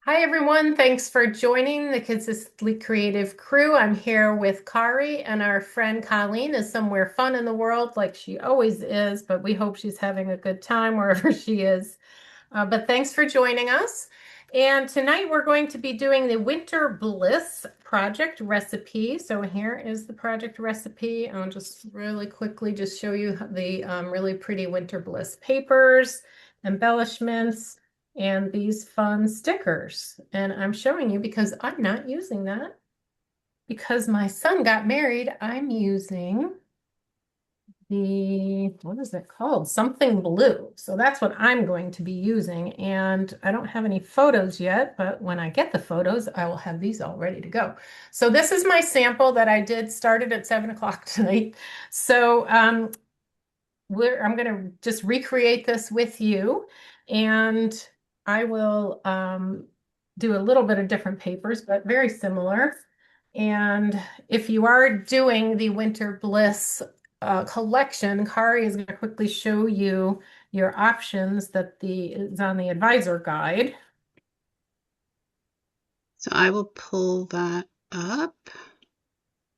Hi, everyone. Thanks for joining the Consistently Creative crew. I'm here with Kari, and our friend Colleen is somewhere fun in the world like she always is, but we hope she's having a good time wherever she is. But thanks for joining us. And tonight we're going to be doing the Winter Bliss project recipe. So here is the project recipe. I'll just really quickly just show you the really pretty Winter Bliss papers, embellishments, and these fun stickers. And I'm showing you because I'm not using that. Because my son got married, I'm using what is it called? Something blue. So that's what I'm going to be using. And I don't have any photos yet, but when I get the photos, I will have these all ready to go. So this is my sample that I did started at 7 o'clock tonight. So I'm going to just recreate this with you, and I will do a little bit of different papers, but very similar. And if you are doing the Winter Bliss collection, Kari is going to quickly show you your options that is on the advisor guide. So I will pull that up.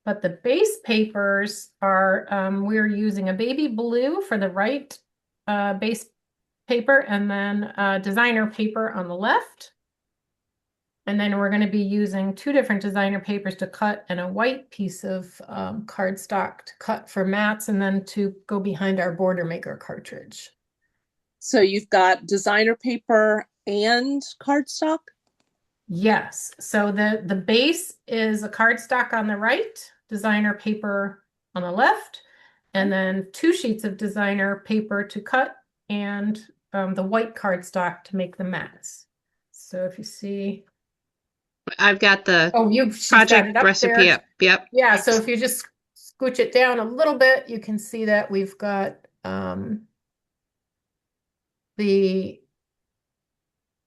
But the base papers are, we're using a baby blue for the right base paper, and then designer paper on the left. And then we're going to be using two different designer papers to cut and a white piece of cardstock to cut for mats and then to go behind our Border Maker cartridge. So you've got designer paper and cardstock? Yes. So the base is a cardstock on the right, designer paper on the left, and then two sheets of designer paper to cut and the white cardstock to make the mats. So if you see, I've got the oh, she's got it project up recipe there. up. Yep. Yeah, so if you just scooch it down a little bit, you can see that we've got the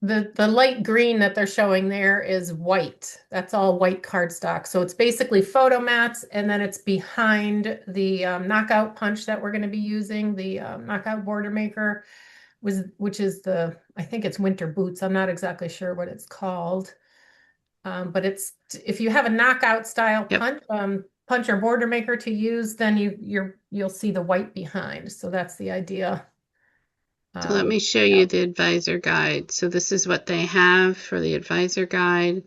the light green that they're showing there is white. That's all white cardstock. So it's basically photo mats, and then it's behind the knockout punch that we're going to be using, the knockout border maker, which is I think it's winter boots. I'm not exactly sure what it's called. But if you have a knockout style Yep. punch or border maker to use, then you'll see the white behind. So that's the idea. So let me show you the advisor guide. So this is what they have for the advisor guide.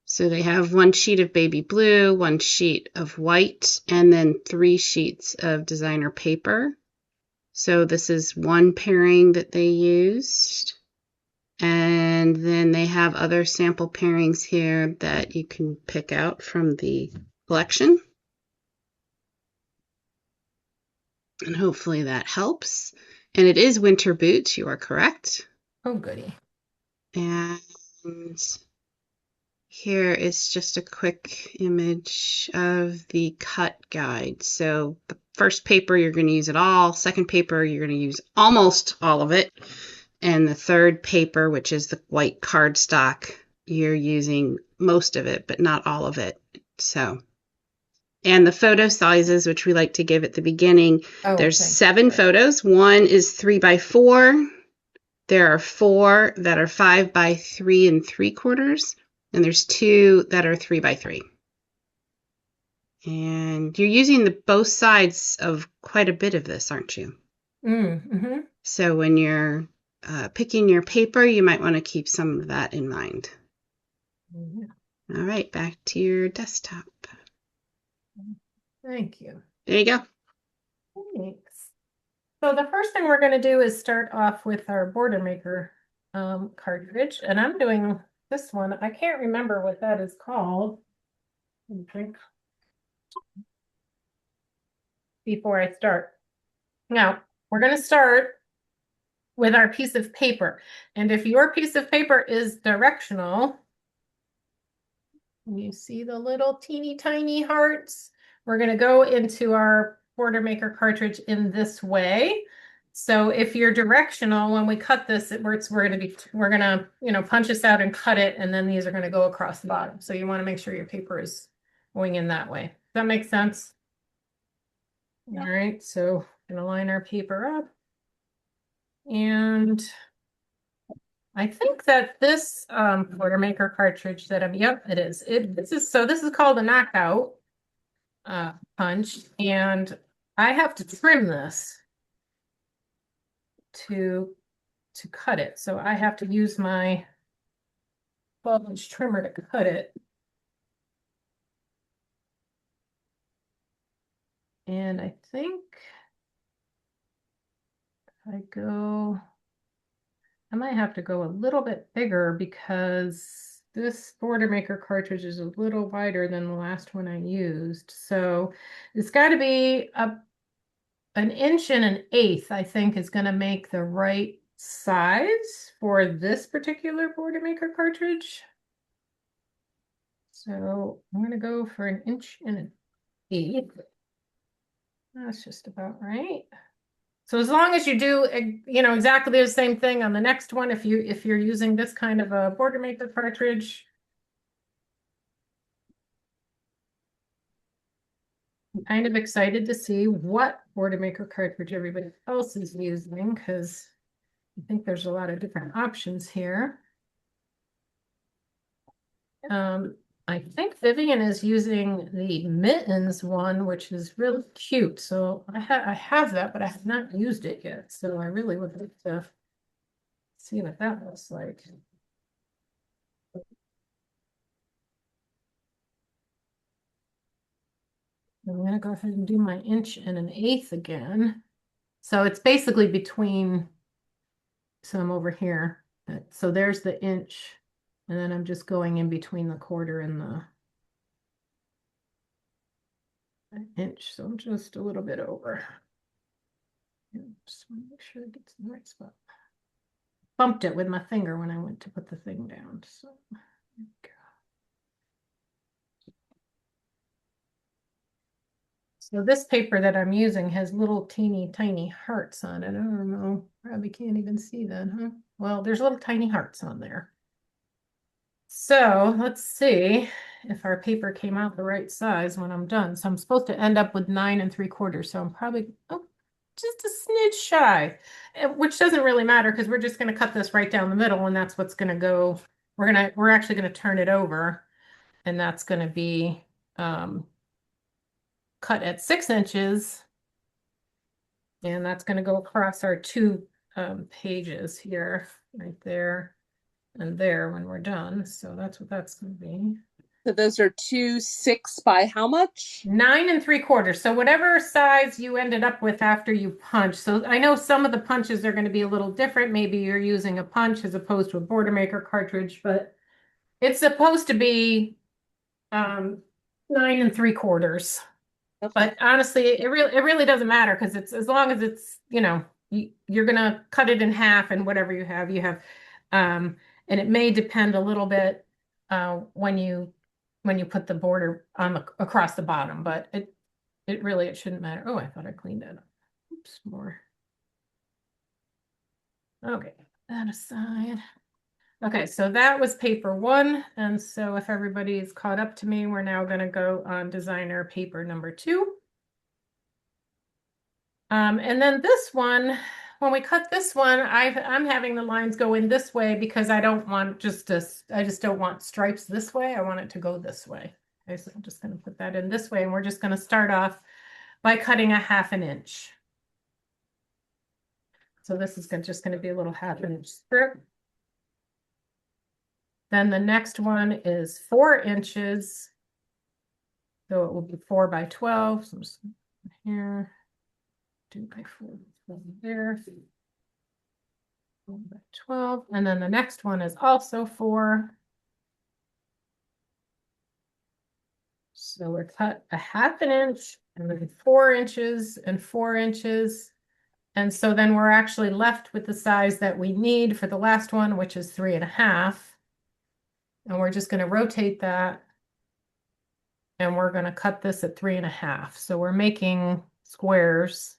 So they have one sheet of baby blue, one sheet of white, and then 3 sheets of designer paper. So this is one pairing that they used. And then they have other sample pairings here that you can pick out from the collection. And hopefully that helps. And it is winter boots, you are correct. Oh, goody. And here is just a quick image of the cut guide. So the first paper, you're going to use it all. Second paper, you're going to use almost all of it. And the third paper, which is the white cardstock, you're using most of it, but not all of it. So, and the photo sizes, which we like to give at the beginning, there's 7 photos. One is 3 by 4. There are 4 that are 5 by 3 3/4, and there's 2 that are 3 by 3. And you're using both sides of quite a bit of this, aren't you? Mm-hmm. So when you're picking your paper, you might want to keep some of that in mind. Mm-hmm. All right, back to your desktop. Thank you. There you go. Thanks. So the first thing we're going to do is start off with our Border Maker cartridge, and I'm doing this one. I can't remember what that is called. Drink before I start. Now, we're going to start with our piece of paper. And if your piece of paper is directional, you see the little teeny tiny hearts, we're going to go into our Border Maker cartridge in this way. So if you're directional, when we cut this, we're going to punch this out and cut it, and then these are going to go across the bottom. So you want to make sure your paper is going in that way. Does that make sense? All right, so we're going to line our paper up, and I think that this Border Maker cartridge that yep, it is. This is called a knockout punch, and I have to trim this to cut it. So I have to use my 12-inch trimmer to cut it. And I think if I might have to go a little bit bigger because this Border Maker cartridge is a little wider than the last one I used. So it's got to be an inch and an eighth, I think, is going to make the right size for this particular Border Maker cartridge. So I'm going to go for an inch and an eighth. That's just about right. So as long as you do, exactly the same thing on the next one, if you're using this kind of a Border Maker cartridge, I'm kind of excited to see what Border Maker cartridge everybody else is using because I think there's a lot of different options here. I think Vivian is using the Mittens one, which is really cute. So I have that, but I have not used it yet. So I really would like to see what that looks like. I'm going to go ahead and do my inch and an eighth again. So it's basically between some over here. So there's the inch, and then I'm just going in between the quarter and the inch. So just a little bit over. Just want to make sure it gets in the right spot. Bumped it with my finger when I went to put the thing down. So there we go. So this paper that I'm using has little teeny tiny hearts on it. I don't know, probably can't even see that, huh? Well, there's little tiny hearts on there. So let's see if our paper came out the right size when I'm done. So I'm supposed to end up with 9 3/4. So I'm probably just a smidge shy, which doesn't really matter because we're just going to cut this right down the middle, and that's what's going to go. We're actually going to turn it over, and that's going to be cut at 6 inches, and that's going to go across our two pages here, right there and there when we're done. So that's what that's going to be. So those are 2 6 by how much? 9 3/4. So whatever size you ended up with after you punch. So I know some of the punches are going to be a little different. Maybe you're using a punch as opposed to a Border Maker cartridge, but it's supposed to be 9 3/4. Okay. But honestly, it really doesn't matter because it's as long as it's, you're gonna cut it in half and whatever you have. And it may depend a little bit when you put the border on across the bottom, but it shouldn't matter. Oh, I thought I cleaned that up. Oops, more. Okay, that aside. Okay, so that was paper 1. And so if everybody's caught up to me, we're now going to go on designer paper number 2. And then this one, when we cut this one, I'm having the lines go in this way because I don't want I just don't want stripes this way. I want it to go this way. Okay, so I'm just going to put that in this way, and we're just going to start off by cutting a 1/2 inch. So this is just going to be a little 1/2 inch strip. Then the next one is 4 inches. So it will be 4 by 12. So I'm just here, 2 by 4 there, 4 by 12. And then the next one is also 4. So we're cut a 1/2 inch and then 4 inches and 4 inches. And so then we're actually left with the size that we need for the last one, which is 3 1/2. And we're just going to rotate that. And we're going to cut this at 3 1/2. So we're making squares.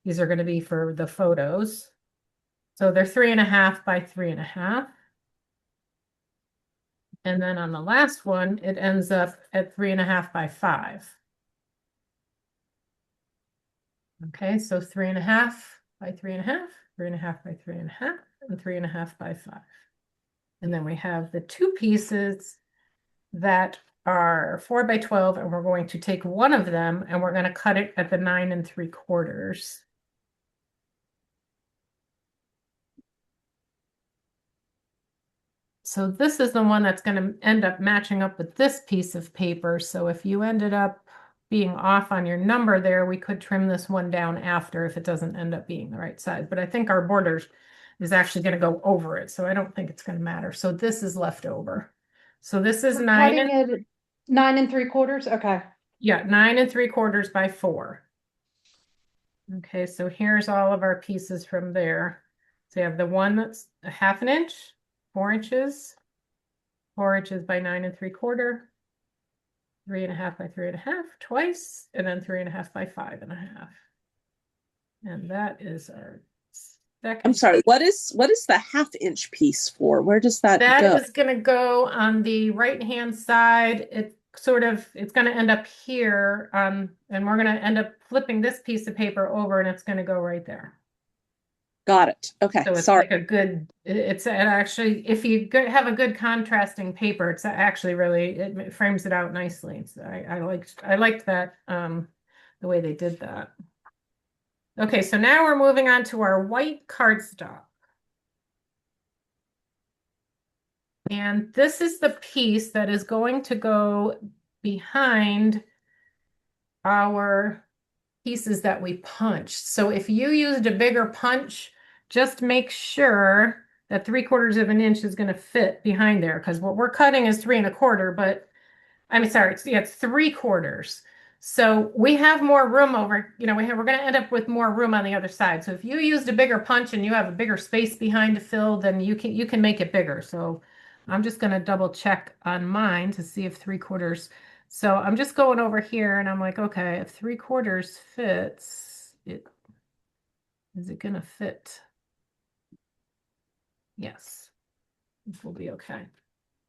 These are going to be for the photos. So they're 3 1/2 by 3 1/2. And then on the last one, it ends up at 3 1/2 by 5. Okay, so 3 1/2 by 3 1/2, 3 1/2 by 3 1/2. and 3.5 by 5. And then we have the two pieces that are 4 by 12, and we're going to take one of them and we're going to cut it at the 9 3/4. So this is the one that's going to end up matching up with this piece of paper. So if you ended up being off on your number there, we could trim this one down after if it doesn't end up being the right size. But I think our borders is actually going to go over it, so I don't think it's going to matter. So this is left over. So this is We're 9 cutting and it 9 3/4. Okay. yeah, 9 3/4 by 4. Okay, so here's all of our pieces from there. So you have the one that's a 1/2 inch, 4 inches, 4 inches by 9 3/4, 3.5 by 3.5 twice, and then 3.5 by 5.5. And that is our second. I'm sorry, what is the 1/2 inch piece for? Where does that That go? is going to go on the right-hand side. It's going to end up here, and we're going to end up flipping this piece of paper over, and it's going to go right there. Got it. Okay, So it's sorry. like a good, it's actually, if you have a good contrasting paper, it's actually really, it frames it out nicely. So I liked that, the way they did that. Okay, so now we're moving on to our white cardstock. And this is the piece that is going to go behind our pieces that we punched. So if you used a bigger punch, just make sure that 3/4 of an inch is going to fit behind there, because what we're cutting is 3 1/4, but I mean, sorry, it's 3/4. So we have more room over, we're going to end up with more room on the other side. So if you used a bigger punch and you have a bigger space behind to fill, then you can make it bigger. So I'm just going to double check on mine to see if 3/4. So I'm just going over here and I'm like, okay, if 3/4 fits, is it going to fit? Yes, it will be okay.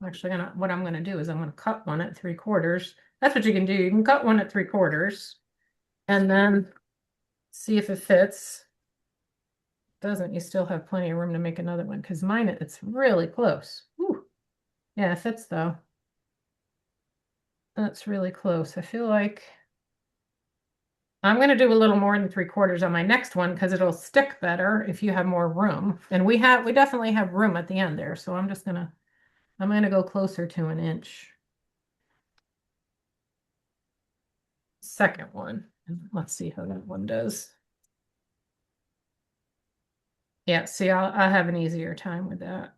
I'm actually what I'm gonna do is I'm gonna cut one at 3/4. That's what you can do. You can cut one at 3/4 and then see if it fits. Doesn't, you still have plenty of room to make another one, because mine, it's really close. Whew. Yeah, it fits though. That's really close. I feel like I'm gonna do a little more than 3/4 on my next one because it'll stick better if you have more room. And we definitely have room at the end there. So I'm gonna go closer to an inch. Second one. Let's see how that one does. Yeah, see, I'll have an easier time with that.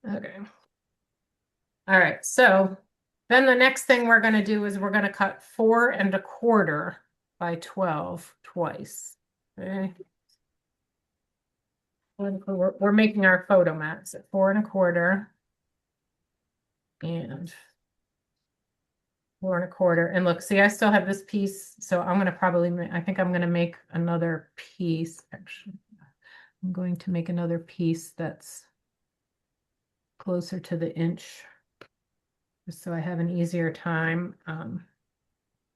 Okay. All right, so then the next thing we're going to do is we're going to cut 4 1/4 by 12 twice. Okay. We're making our photo mats at 4 1/4 and 4 1/4. And look, see, I still have this piece, so I'm going to I think I'm going to make another piece. Actually, I'm going to make another piece that's closer to the inch, just so I have an easier time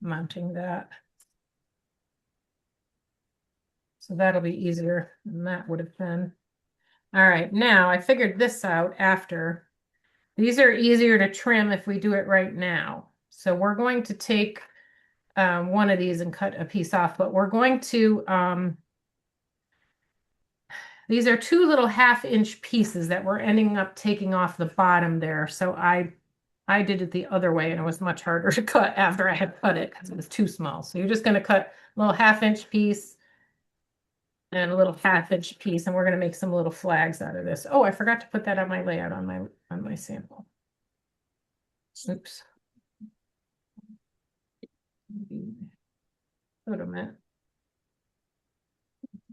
mounting that. So that'll be easier than that would have been. All right, now I figured this out after. These are easier to trim if we do it right now. So we're going to take one of these and cut a piece off, but we're going to, these are two little 1/2 inch pieces that we're ending up taking off the bottom there. So I did it the other way and it was much harder to cut after I had cut it because it was too small. So you're just going to cut a little 1/2 inch piece and a little 1/2 inch piece, and we're going to make some little flags out of this. Oh, I forgot to put that on my layout on my sample. Oops. Photo mat.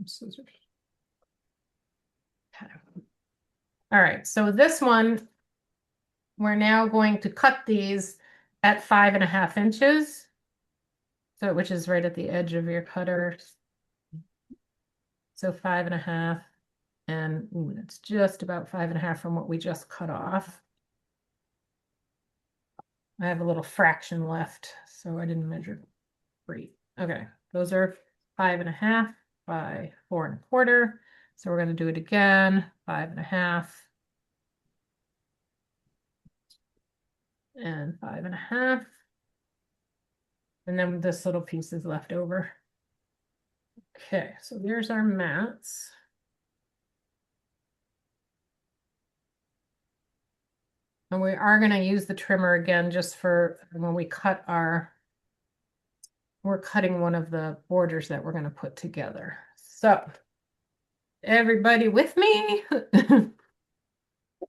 Scissors. Okay. All right, so this one, we're now going to cut these at 5.5 inches. So, which is right at the edge of your cutter. So 5.5, and ooh, that's just about 5.5 from what we just cut off. I have a little fraction left, so I didn't measure great. Okay, those are 5.5 by 4 1/4. So we're going to do it again, 5.5. And 5.5. And then this little piece is left over. Okay, so there's our mats. And we are going to use the trimmer again just for when we cut we're cutting one of the borders that we're going to put together. So everybody with me?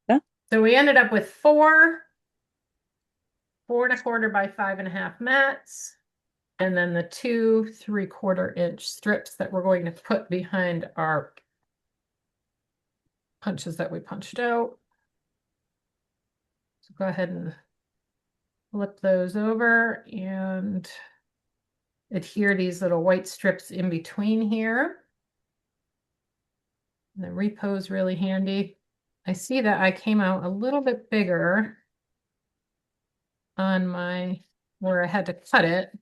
Yeah. So we ended up with 4.25 by 5.5 mats. And then the 2 3/4-inch strips that we're going to put behind our punches that we punched out. So go ahead and flip those over and adhere these little white strips in between here. The repo is really handy. I see that I came out a little bit bigger on where I had to cut it,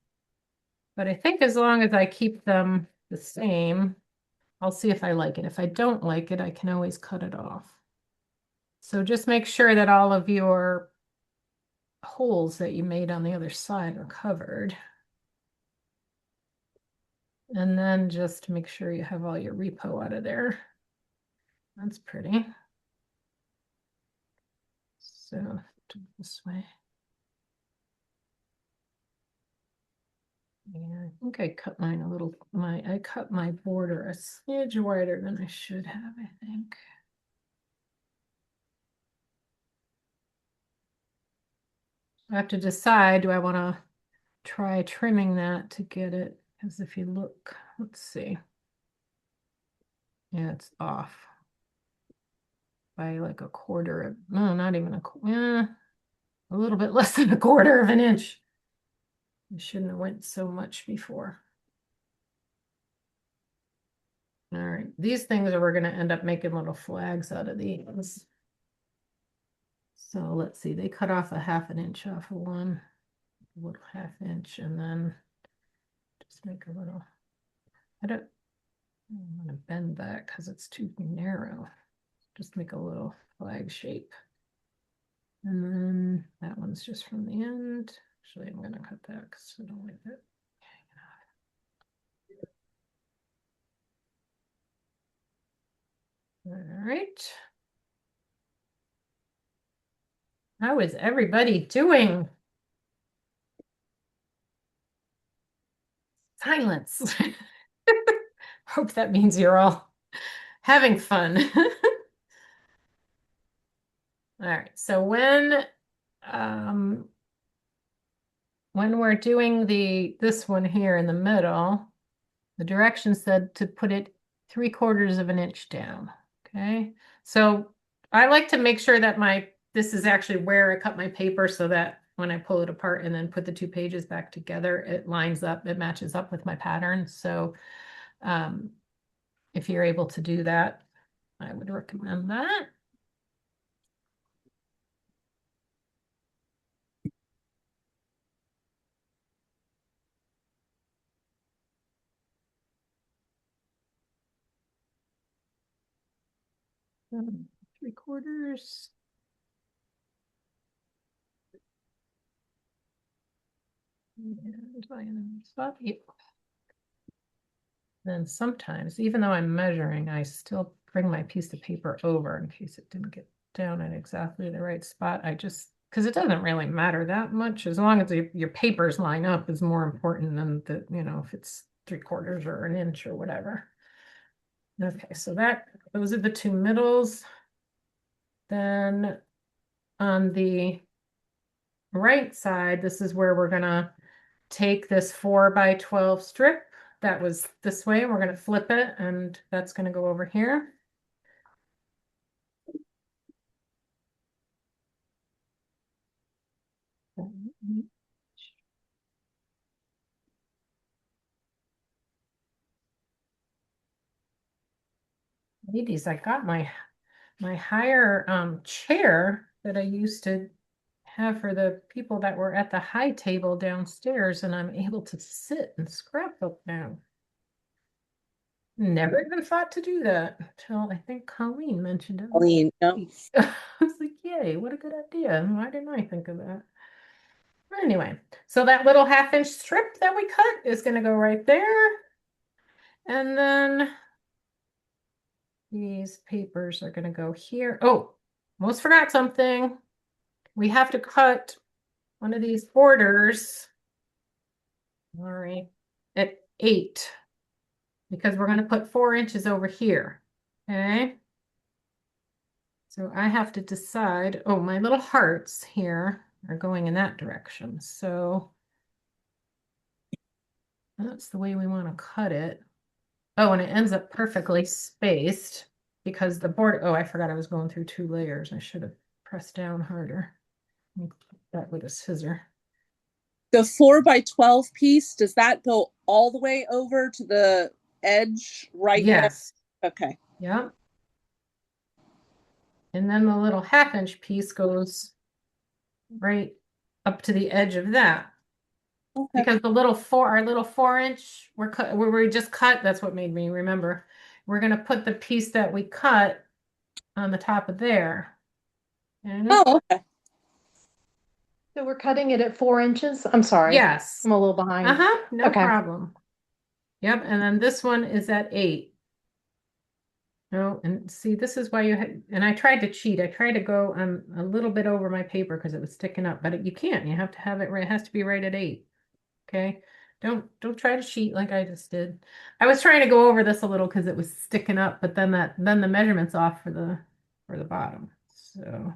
but I think as long as I keep them the same, I'll see if I like it. If I don't like it, I can always cut it off. So just make sure that all of your holes that you made on the other side are covered. And then just make sure you have all your repo out of there. That's pretty. So do it this way. Yeah, I think I cut mine a little, I cut my border a smidge wider than I should have, I think. I have to decide, do I want to try trimming that to get it? Because if you look, let's see. Yeah, it's off by like a quarter, no, not even a little bit less than a quarter of an inch. I shouldn't have went so much before. All right, these things we're going to end up making little flags out of these. So let's see, they cut off a 1/2 inch off of one, a little 1/2 inch, and then just make a little, I don't want to bend that because it's too narrow. Just make a little flag shape. And then that one's just from the end. Actually, I'm going to cut that because I don't like it. All right. How is everybody doing? Silence. Hope that means you're all having fun. All right, so when we're doing this one here in the middle, the directions said to put it 3/4 of an inch down. Okay, so I like to make sure that this is actually where I cut my paper so that when I pull it apart and then put the 2 pages back together, it lines up, it matches up with my pattern. So if you're able to do that, I would recommend that. Um, 3/4. And line in the spot. Yep. Then sometimes, even though I'm measuring, I still bring my piece of paper over in case it didn't get down at exactly the right spot. Because it doesn't really matter that much, as long as your papers line up is more important than if it's 3/4 or an inch or whatever. Okay, so those are the 2 middles. Then on the right side, this is where we're gonna take this 4 by 12 strip that was this way, and we're going to flip it, and that's going to go over here. Ladies, I got my higher chair that I used to have for the people that were at the high table downstairs, and I'm able to sit and scrapbook now. Never even thought to do that until I think Colleen mentioned it. Colleen, no. I was like, yay, what a good idea. Why didn't I think of that? Anyway, so that little 1/2 inch strip that we cut is going to go right there. And then these papers are going to go here. Oh, almost forgot something. We have to cut one of these borders. All right, at 8, because we're going to put 4 inches over here. Okay. So I have to decide, oh, my little hearts here are going in that direction. So that's the way we want to cut it. Oh, and it ends up perfectly spaced because the border, oh, I forgot I was going through 2 layers. I should have pressed down harder. That with a scissor. The 4x12 piece, does that go all the way over to the edge right there? Yes. Okay. Yeah. And then the little 1/2 inch piece goes right up to the edge of that. Okay. Because our little 4 inch, where we just cut, that's what made me remember. We're gonna put the piece that we cut on the top of there. And Oh, okay. So we're cutting it at 4 inches? I'm sorry. yes. I'm a little behind. Uh-huh, no Okay. problem. Yep, and then this one is at 8. No, and see, this is why you had, and I tried to cheat. I tried to go a little bit over my paper because it was sticking up, but you can't. You have to have it right. It has to be right at 8. Okay. Don't try to cheat like I just did. I was trying to go over this a little because it was sticking up, but then the measurement's off for the bottom. So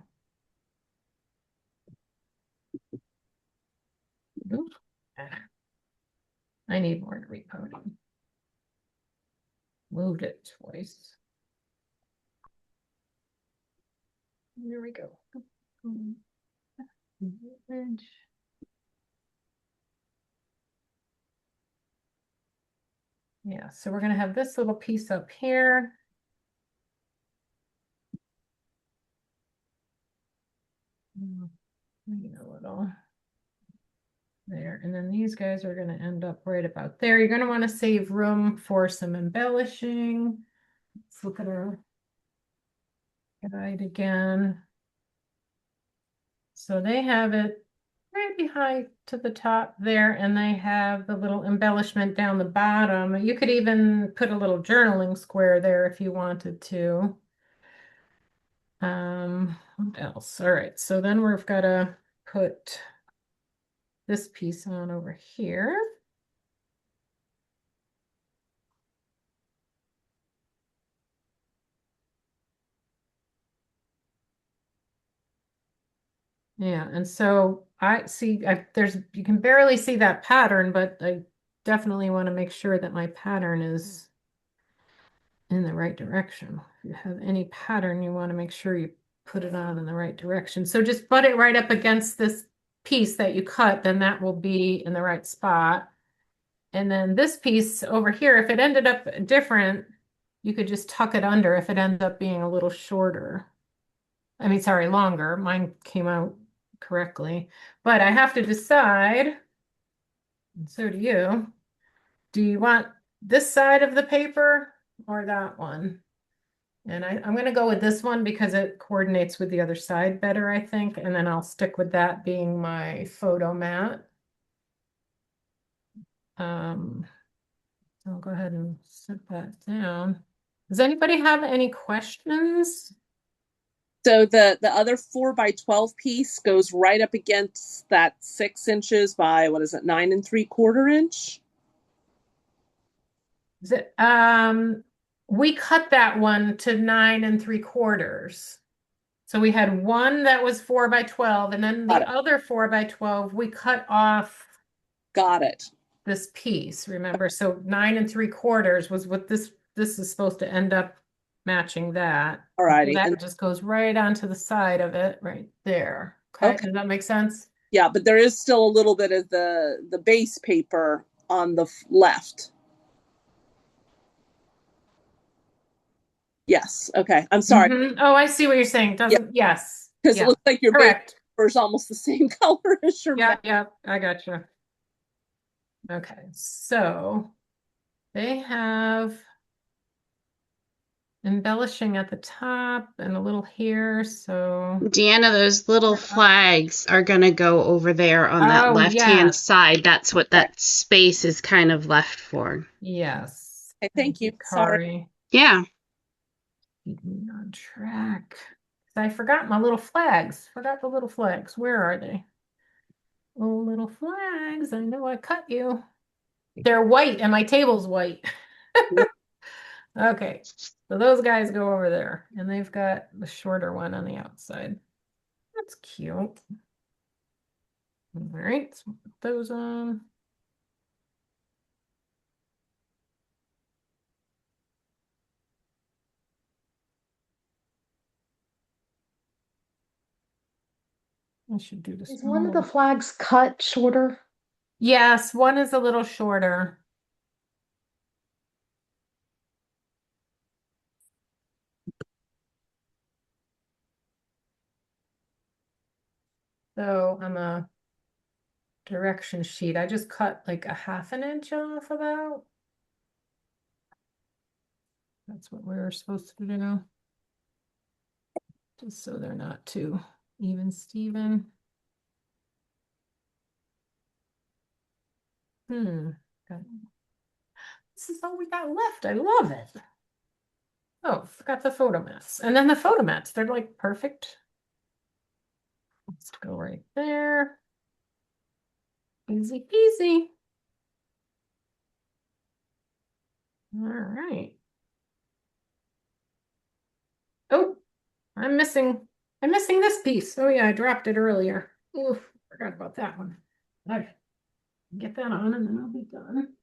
oops. I need more to repo. Moved it twice. There we go. Yeah, so we're going to have this little piece up here. Maybe a little there. And then these guys are going to end up right about there. You're going to want to save room for some embellishing. Let's look at our guide again. So they have it right behind to the top there, and they have the little embellishment down the bottom. You could even put a little journaling square there if you wanted to. What else? All right, so then we've got to put this piece on over here. Yeah, and so I see you can barely see that pattern, but I definitely want to make sure that my pattern is in the right direction. If you have any pattern, you want to make sure you put it on in the right direction. So just butt it right up against this piece that you cut, then that will be in the right spot. And then this piece over here, if it ended up different, you could just tuck it under if it ended up being a little shorter. I mean, sorry, longer. Mine came out correctly, but I have to decide, and so do you. Do you want this side of the paper or that one? And I'm going to go with this one because it coordinates with the other side better, I think. And then I'll stick with that being my photo mat. I'll go ahead and set that down. Does anybody have any questions? So the other 4x12 piece goes right up against that 6 inches by, what is it, 9 3/4 inch? Is it, we cut that one to 9 3/4. So we had one that was 4x12, and then Got the it. other 4x12, we cut off Got it. this piece, remember? So 9 3/4 was what this is supposed to end up matching that. All righty. So that And just goes right onto the side of it right there. Okay, does that make sense? yeah, but there is still a little bit of the base paper on the left. Yes. Okay. I'm sorry. Mhm. Oh, I see what you're saying. Doesn't, yes. Because Yeah. it looks like your base Correct. paper is almost the same color as your Yeah, mat. yeah, I got you. Okay, so they have embellishing at the top and a little here. So, Deanna, those little flags are going to go over there on that oh, left-hand yes. side. That's what Okay. that space is kind of left for. Yes. Okay, thank you. Sorry. Kari. Yeah. Keep me on track. I forgot my little flags. Forgot the little flags. Where are they? Oh, little flags. I know I cut you. They're white and my table's white. Okay. So those guys go over there and they've got the shorter one on the outside. That's cute. All right. So put those on. I should do this. Is one of the flags cut shorter? Yes, one is a little shorter. So on the direction sheet, I just cut like a 1/2 inch off about. That's what we were supposed to do. Just so they're not too even Steven. Okay. This is all we got left. I love it. Oh, forgot the photo mats. And then the photo mats, they're like perfect. Let's go right there. Easy peasy. All right. Oh, I'm missing this piece. Oh yeah, I dropped it earlier. Oof, forgot about that one. Okay. Get that on and then I'll be done.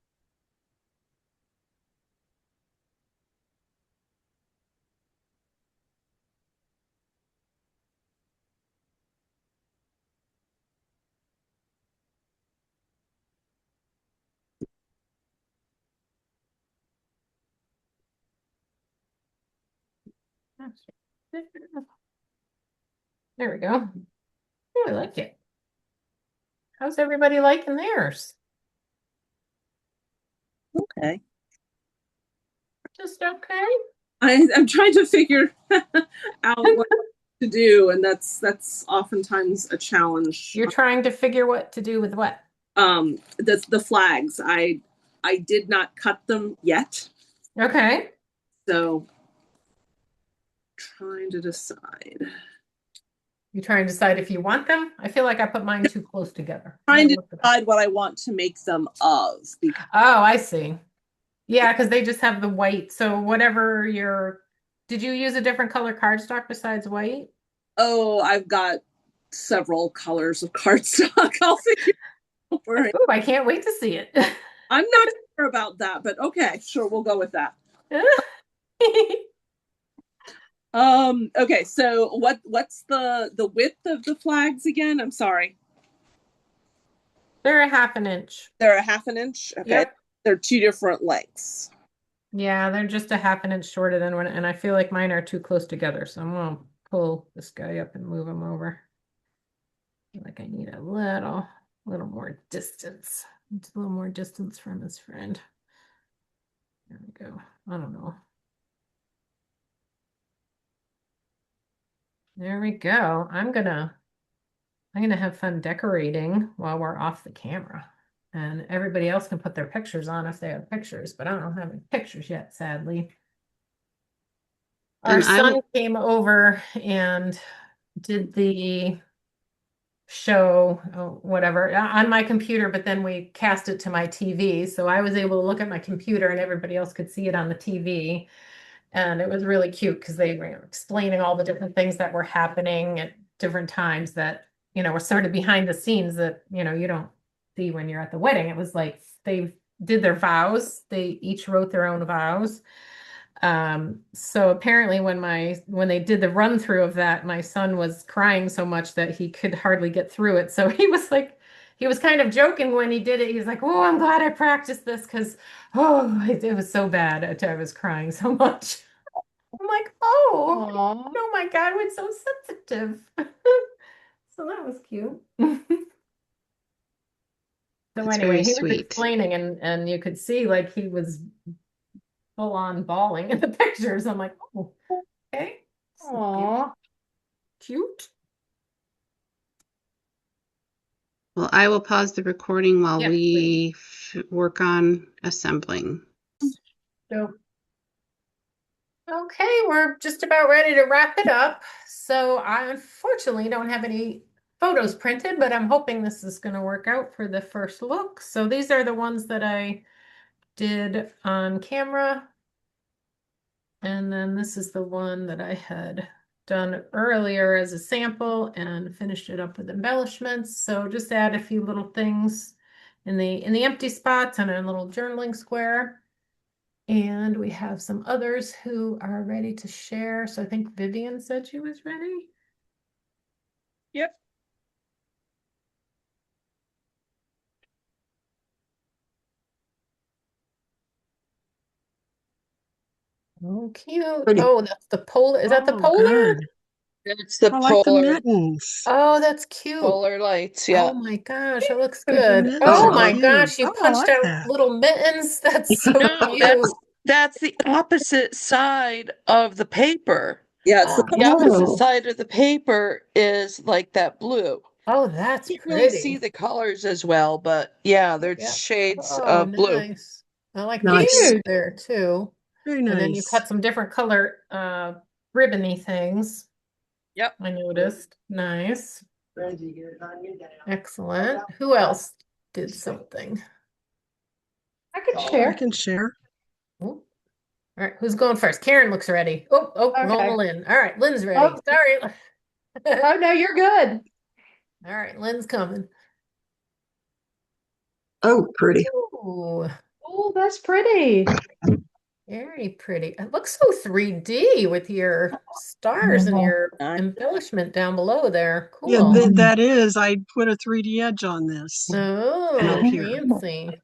There we go. Oh, I like it. How's everybody liking theirs? Okay. Just okay? I'm trying to figure out what to do, and that's oftentimes a challenge. You're trying to figure what to do with what? The flags. I did not cut them yet, Okay. so trying to decide. You're trying to decide if you want them? I feel like I put mine too close together. Trying to decide what I want to make them of. Because Oh, I see. Yeah, because they just have the white. So whatever did you use a different color cardstock besides white? I've got several colors of cardstock. I'll figure out where Ooh, I can't wait to see it. I'm not sure about that, but okay, sure, we'll go with that. Okay, so what's the width of the flags again? I'm sorry. They're a 1/2 inch. They're a 1/2 inch. Okay. Yep. They're two different lengths. Yeah, they're just a 1/2 inch shorter than one, and I feel like mine are too close together. So I'm gonna pull this guy up and move him over. I feel like I need a little more distance. It's a little more distance from his friend. There we go. I don't know. There we go. I'm gonna have fun decorating while we're off the camera. And everybody else can put their pictures on if they have pictures, but I don't have any pictures yet, sadly. Our And son came over and did the show, whatever, on my computer, but then we cast it to my TV. So I was able to look at my computer and everybody else could see it on the TV. And it was really cute because they were explaining all the different things that were happening at different times that, were sort of behind the scenes that, you don't see when you're at the wedding. It was like they did their vows. They each wrote their own vows. So apparently when they did the run through of that, my son was crying so much that he could hardly get through it. So he was kind of joking when he did it. He's like, "Oh, I'm glad I practiced this because, it was so bad. I was crying so much." I'm like, "Oh, Aww. oh my God, it's so sensitive." So that was cute. So That's anyway, very he was sweet. explaining and you could see like he was full on bawling in the pictures. I'm like, oh, okay. Aw. Cute. Well, I will pause the recording while Yes, we work on assembling. So, okay, we're just about ready to wrap it up. So I unfortunately don't have any photos printed, but I'm hoping this is going to work out for the first look. So these are the ones that I did on camera. And then this is the one that I had done earlier as a sample and finished it up with embellishments. So just add a few little things in the empty spots and a little journaling square. And we have some others who are ready to share. So I think Vivian said she was ready. Yep. Oh, cute. Pretty. Oh, that's the polar. Is that the Oh, polar? good. It's the I like the polar mittens. Oh, that's cute. polar lights. Oh Yeah. my gosh, it looks The good. mittens Oh are my cute. gosh, you Oh, I punched like out that. little mittens. That's so No, cute. that's the opposite side of the paper. Yeah, it's the The opposite Oh. side of the paper is like that blue. Oh, that's You can't really see pretty. the colors as well, but yeah, there's Yeah. shades Oh, of blue. nice. I like the Nice. cute there too. Very And then you nice. cut some different color ribbony things. Yep. I noticed. Nice. Excellent. Who else did something? I could I share. can share. Oh. All right, who's going first? Karen looks ready. Oh, Okay. roll in. All right, Lynn's ready. Oh. Sorry. Oh, no, you're good. All right, Lynn's coming. Oh, pretty. Ooh, Oh, that's pretty. very pretty. It looks so 3D with your stars and your Nice. embellishment down below there. Yeah, Cool. that is. I put a 3D edge on this. And Oh, up here. fancy.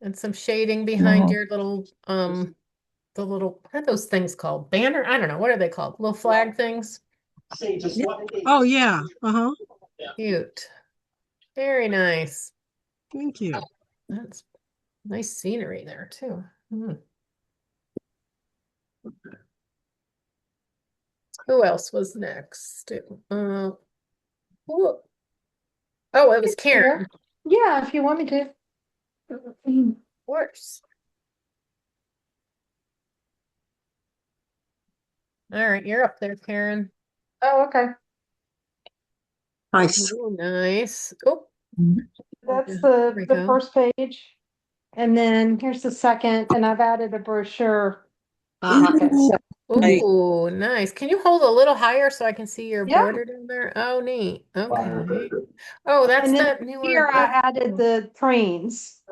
And some shading behind your little the little, what are those things called? Banner? I don't know. What are they called? Little flag things? Oh, yeah. Uh-huh. Cute. Very nice. Thank you. That's nice scenery there too. Hmm. Who else was next? Who- Oh, it was Karen. Yeah, if you want me to. Of course. All right, you're up there, Karen. Oh, okay. Nice. Oh, nice. Oh, That's there we the go. first page. And then here's the second, and I've added a brochure pocket. So, Oh, nice. Can you hold a little higher so I can see your Yeah. border down there? Oh, neat. Okay. Oh, that's and then that new here one. I added the trains.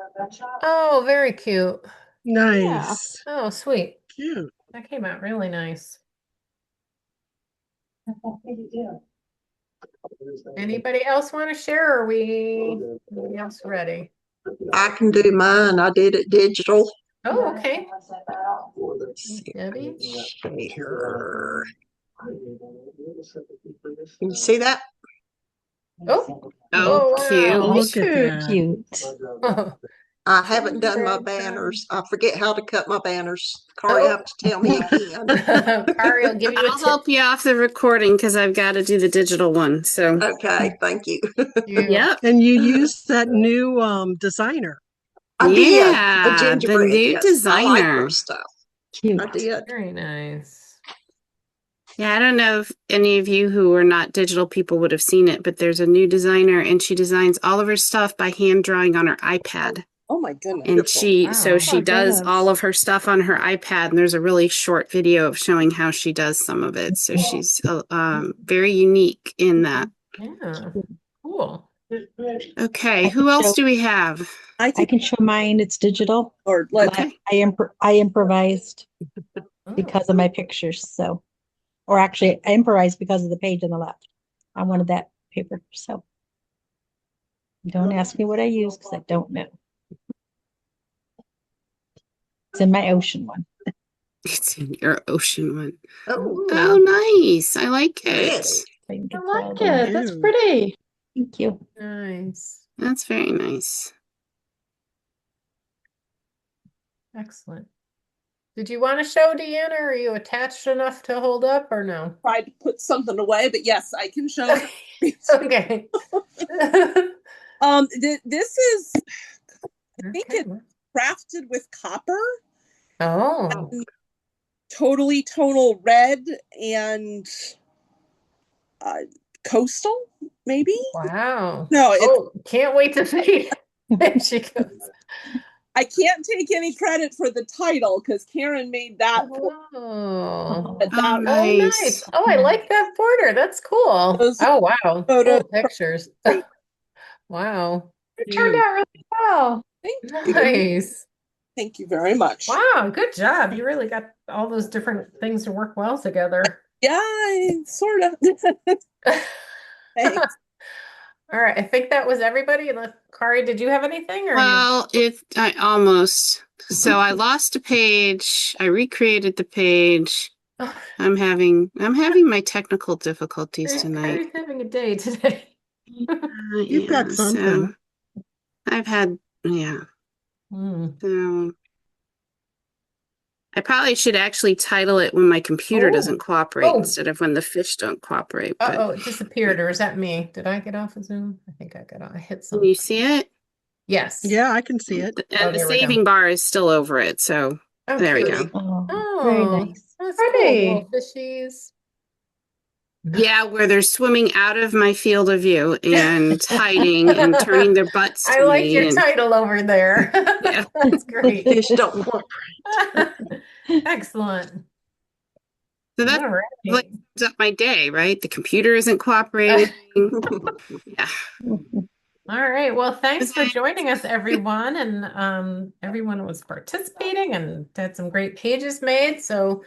Oh, very cute. Nice. Oh, sweet. Cute. That came out really nice. Anybody else want to share? Or are we anybody else ready? I can do mine. I did it digital. Oh, okay. Let's see. Debbie. Share. Can you see that? Oh, Oh, wow. cute. Look at that. Cute. I haven't done my Drag banners. I forget how to cut my banners. Corey, you have to tell me again. Kari will give you a I'll tip. help you off the recording because I've got to do the digital one. So, Okay, thank you. yep. And you used that new designer. I did. Yeah, The gingerbread. the new Yes. I like designer. her stuff. Cute. I did. Very nice. Yeah, I don't know if any of you who are not digital people would have seen it, but there's a new designer and she designs all of her stuff by hand drawing on her iPad. Oh my goodness. And so Wow. she does all of her stuff on her iPad, and there's a really short video of showing how she does some of it. So she's very unique in that. Yeah. Cool. Okay, who else do we have? I I can show mine. It's digital. or let Okay. I improvised Oh, because of my pictures. So, or actually, I improvised because of the page on the left. I wanted that paper. So, don't ask me what I use because I don't know. It's in my ocean one. It's in your ocean one. Oh, Oh, nice. I like pretty. it. I can I get like all it. the- That's pretty. Thank you. nice. That's very nice. Excellent. Did you want to show Deanna? Or are you attached enough to hold up or no? Tried to put something away, but yes, I can show. Okay. This is, I think it's crafted with copper. Oh. Totally tonal red and coastal, maybe? Wow. No, can't wait to see. She goes. I can't take any credit for the title because Karen made that. Oh, nice. Oh, I like that border. That's cool. Oh, wow. Cool pictures. Wow. It turned out really well. Nice. Thank you very much. Wow, good job. You really got all those different things to work well together. Yeah, sort of. Thanks. All right, I think that was everybody. Kari, did you have anything? Or Well, I almost. So I lost a page. I recreated the page. I'm having my technical difficulties tonight. Kari's having a day today. You've got something. So I've had, yeah. So I probably should actually title it when my computer doesn't cooperate instead of when the fish don't cooperate. Oh, it disappeared, or is that me? Did I get off of Zoom? I think I got off. I hit something. Can you see it? Yes. Yeah, I can see it. And the saving bar is still over it. So there we go. Oh, very nice. That's Pretty. cool. Little fishies. Yeah, where they're swimming out of my field of view and hiding and turning their butts to I like me your title over there. Yeah. That's great. Fish don't cooperate. Excellent. So that's All right. what ends up my day, right? The computer isn't cooperating. Yeah. All right. Well, thanks for joining us, everyone. And everyone was participating and had some great pages made. So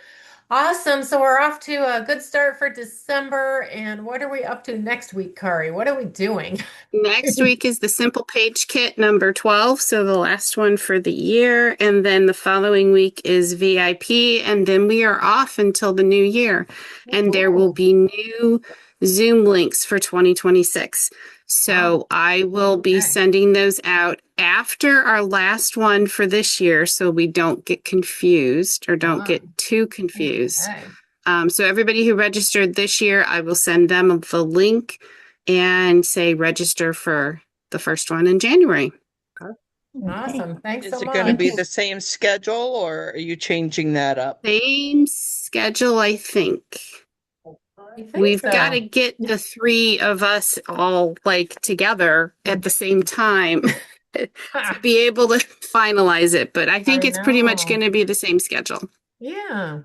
awesome. So we're off to a good start for December. And what are we up to next week, Kari? What are we doing? Next week is the Simple Page Kit number 12, so the last one for the year. And then the following week is VIP, and then we are off until the new year. And there will be new Zoom links for 2026. So I will be sending those out after our last one for this year so we don't get confused or don't get too confused. So everybody who registered this year, I will send them the link and say register for the first one in January. Awesome. Thanks so much. Is it going to be the same schedule or are you changing that up? Same schedule, I think. We've got to get the three of us all like together at the same time to be able to finalize it. But I think it's pretty much going to be the same schedule. Yeah.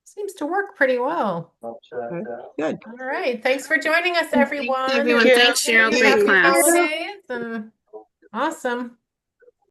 Seems to work pretty well. Good. All right. Thanks for joining us, everyone. Thanks, everyone. Thanks, Cheryl. Great class. Awesome.